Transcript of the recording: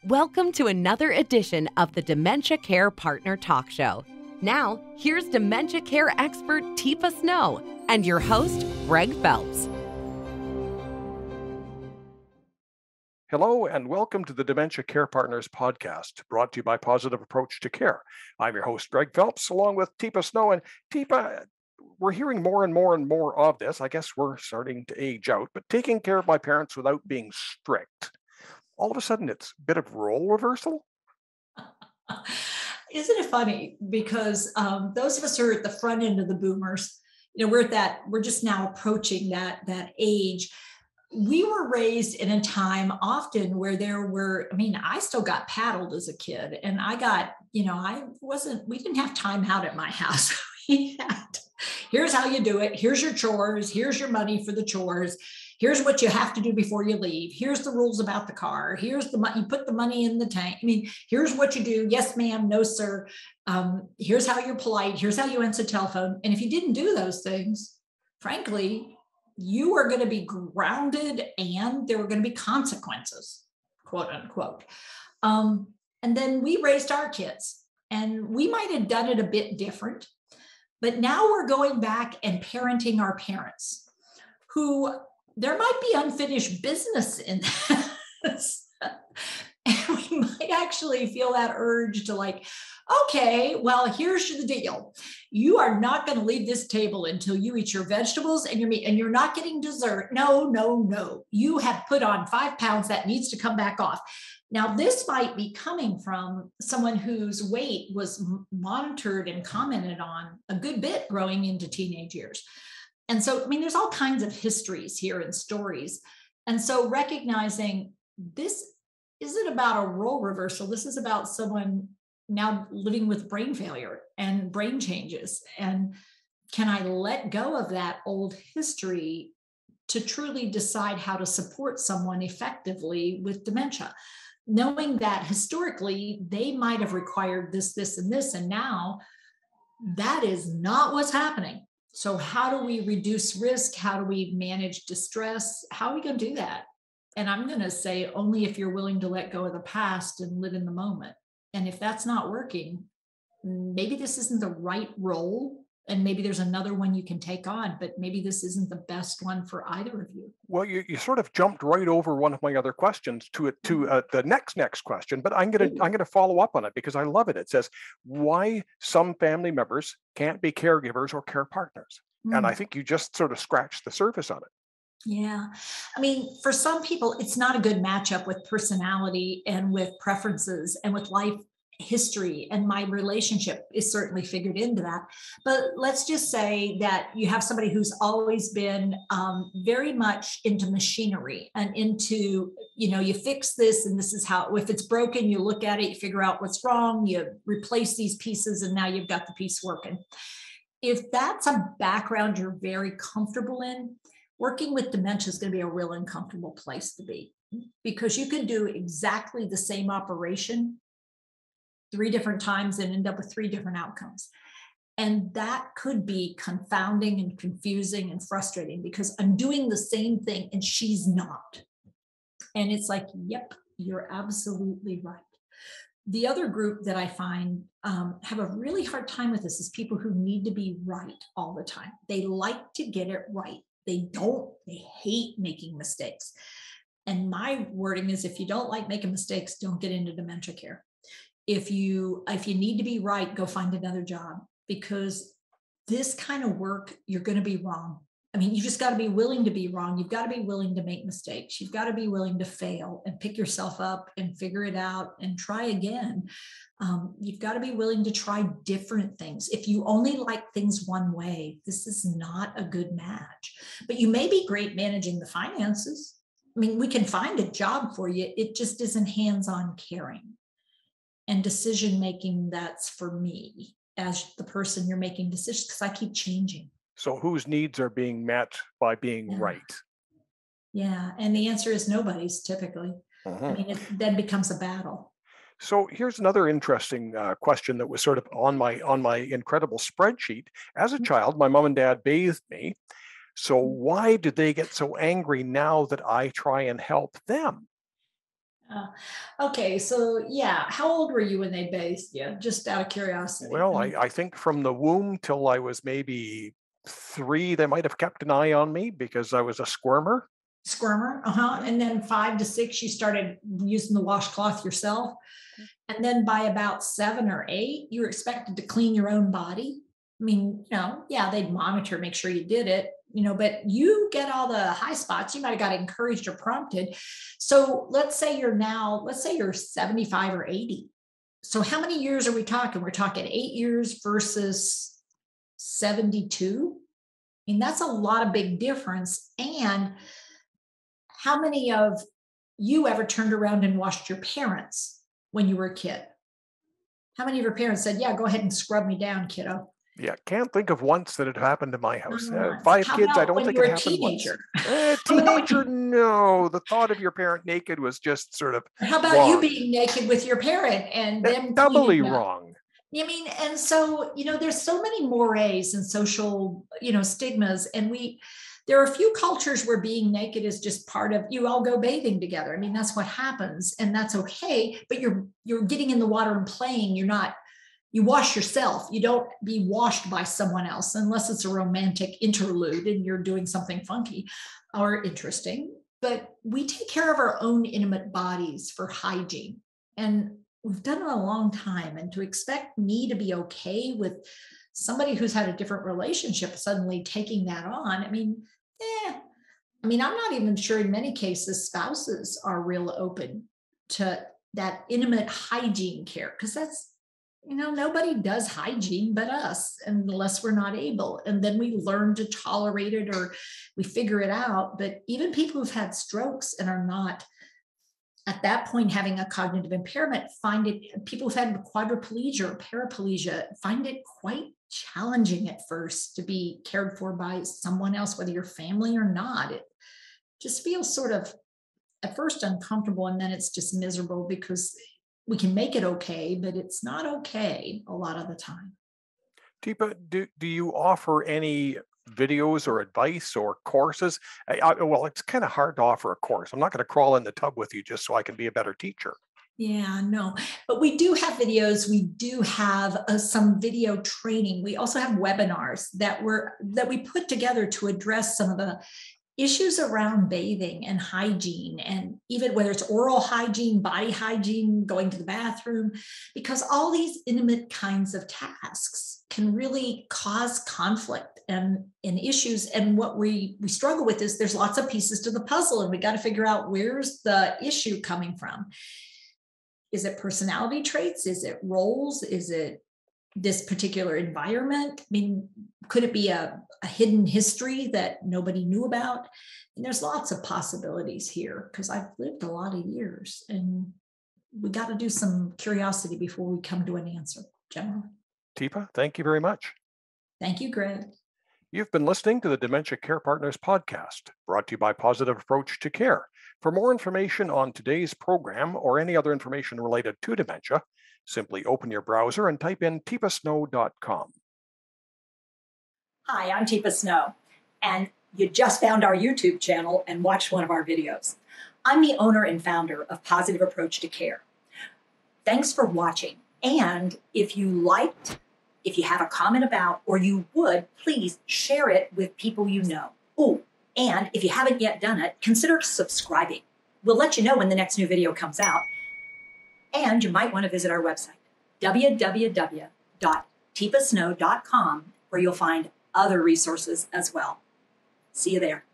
Welcome to another edition of the Dementia Care Partner Talk Show. Now, here's dementia care expert Teepa Snow and your host, Greg Phelps. Hello and welcome to the Dementia Care Partners podcast, brought to you by Positive Approach to Care. I'm your host, Greg Phelps, along with Teepa Snow. And Teepa, we're hearing more and more of this. I guess we're starting to age out, but taking care of my parents without being strict. All of a sudden, it's a bit of role reversal. Isn't it funny? Because those of us who are at the front end of the boomers, we're just now approaching that we were raised in a time often where I still got paddled as a kid, and I got, we didn't have time out at my house. Here's how you do it. Here's your chores. Here's your money for the chores. Here's what you have to do before you leave. Here's the rules about the car. Here's the money. You put the money in the tank. Here's what you do. Yes, ma'am. No, sir. Here's how you're polite. Here's how you answer telephone. And if you didn't do those things, frankly, you are going to be grounded and there were going to be consequences, quote unquote. And then we raised our kids, and we might have done it a bit different, but now we're going back and parenting our parents, who there might be unfinished business in this. And we might actually feel that urge to okay, well, here's the deal. You are not going to leave this table until you eat your vegetables and your meat, and you're not getting dessert. No. You have put on 5 pounds that needs to come back off. Now, this might be coming from someone whose weight was monitored and commented on a good bit growing into teenage years. And so, there's all kinds of histories here and stories. And so recognizing this isn't about a role reversal. This is about someone now living with brain failure and brain changes. And can I let go of that old history to truly decide how to support someone effectively with dementia? Knowing that historically they might have required this, and this, and now that is not what's happening. So how do we reduce risk? How do we manage distress? How are we going to do that? And I'm going to say only if you're willing to let go of the past and live in the moment. And if that's not working, maybe this isn't the right role, and maybe there's another one you can take on, but maybe this isn't the best one for either of you. Well, you sort of jumped right over one of my other questions to the next question, but I'm gonna follow up on it because I love it. It says why some family members can't be caregivers or care partners, and I think you just sort of scratched the surface on it. Yeah. For some people, it's not a good matchup with personality and with preferences and with life history. And my relationship is certainly figured into that. But let's just say that you have somebody who's always been very much into machinery and into, you fix this and this is how, if it's broken, you look at it, you figure out what's wrong, you replace these pieces, and now you've got the piece working. If that's a background you're very comfortable in, working with dementia is going to be a real uncomfortable place to be, because you can do exactly the same operation 3 different times and end up with 3 different outcomes. And that could be confounding and confusing and frustrating, because I'm doing the same thing and she's not. And it's like, yep, you're absolutely right. The other group that I find have a really hard time with this is people who need to be right all the time. They like to get it right. They hate making mistakes. And my wording is, if you don't like making mistakes, don't get into dementia care. If you need to be right, go find another job, because this kind of work, you're going to be wrong. You just got to be willing to be wrong. You've got to be willing to make mistakes. You've got to be willing to fail and pick yourself up and figure it out and try again. You've got to be willing to try different things. If you only like things one way, this is not a good match. But you may be great managing the finances. We can find a job for you. It just isn't hands-on caring and decision-making that's for me as the person you're making decisions, because I keep changing. So whose needs are being met by being right? Yeah. And the answer is nobody's typically. It then becomes a battle. So here's another interesting question that was sort of on my incredible spreadsheet. As a child, my mom and dad bathed me. So why do they get so angry now that I try and help them? Okay, so yeah, how old were you when they bathed you? Just out of curiosity. Well, I think from the womb till I was maybe 3, they might have kept an eye on me because I was a squirmer. Squirmer, uh-huh. And then 5 to 6, you started using the washcloth yourself. And then by about 7 or 8, you were expected to clean your own body. I mean, yeah, they'd monitor, make sure you did it, but you get all the high spots. You might have got encouraged or prompted. So let's say you're 75 or 80. So how many years are we talking? We're talking 8 years versus 72. I mean, that's a lot of big difference. And how many of you ever turned around and washed your parents when you were a kid? How many of your parents said, yeah, go ahead and scrub me down, kiddo? Yeah, can't think of once that it happened in my house. Not 5 How kids, I about don't when think you it were a happened once. teenager? Teenager, no. The thought of your parent naked was just sort of How about wrong. you being naked with your parent and them Doubly cleaning up? wrong. I mean, and so, there's so many mores and social, stigmas. And there are a few cultures where being naked is just part of, you all go bathing together. I mean, that's what happens, and that's okay. But you're getting in the water and playing. You wash yourself. You don't be washed by someone else unless it's a romantic interlude and you're doing something funky or interesting. But we take care of our own intimate bodies for hygiene. And we've done it a long time. And to expect me to be okay with somebody who's had a different relationship suddenly taking that on, I'm not even sure in many cases spouses are real open to that intimate hygiene care, because that's, nobody does hygiene but us unless we're not able. And then we learn to tolerate it or we figure it out. But even people who've had strokes and are not at that point having a cognitive impairment people who've had quadriplegia or paraplegia find it quite challenging at first to be cared for by someone else, whether you're family or not. It just feels sort of at first uncomfortable, and then it's just miserable because we can make it okay, but it's not okay a lot of the time. Teepa, do you offer any videos or advice or courses? Well, it's kind of hard to offer a course. I'm not going to crawl in the tub with you just so I can be a better teacher. Yeah, no, but we do have videos. We do have some video training. We also have webinars that we put together to address some of the issues around bathing and hygiene, and even whether it's oral hygiene, body hygiene, going to the bathroom, because all these intimate kinds of tasks can really cause conflict and issues. And what we struggle with is there's lots of pieces to the puzzle, and we got to figure out where's the issue coming from. Is it personality traits? Is it roles? Is it this particular environment? I mean, could it be a hidden history that nobody knew about? And there's lots of possibilities here because I've lived a lot of years, and we got to do some curiosity before we come to an answer, generally. Teepa, thank you very much. Thank you, Greg. You've been listening to the Dementia Care Partners podcast, brought to you by Positive Approach to Care. For more information on today's program or any other information related to dementia, simply open your browser and type in teepasnow.com. Hi, I'm Teepa Snow, and you just found our YouTube channel and watched one of our videos. I'm the owner and founder of Positive Approach to Care. Thanks for watching, and if you have a comment about, or you would, please share it with people you know. Oh, and if you haven't yet done it, consider subscribing. We'll let you know when the next new video comes out. And you might want to visit our website, www.teepasnow.com, where you'll find other resources as well. See you there.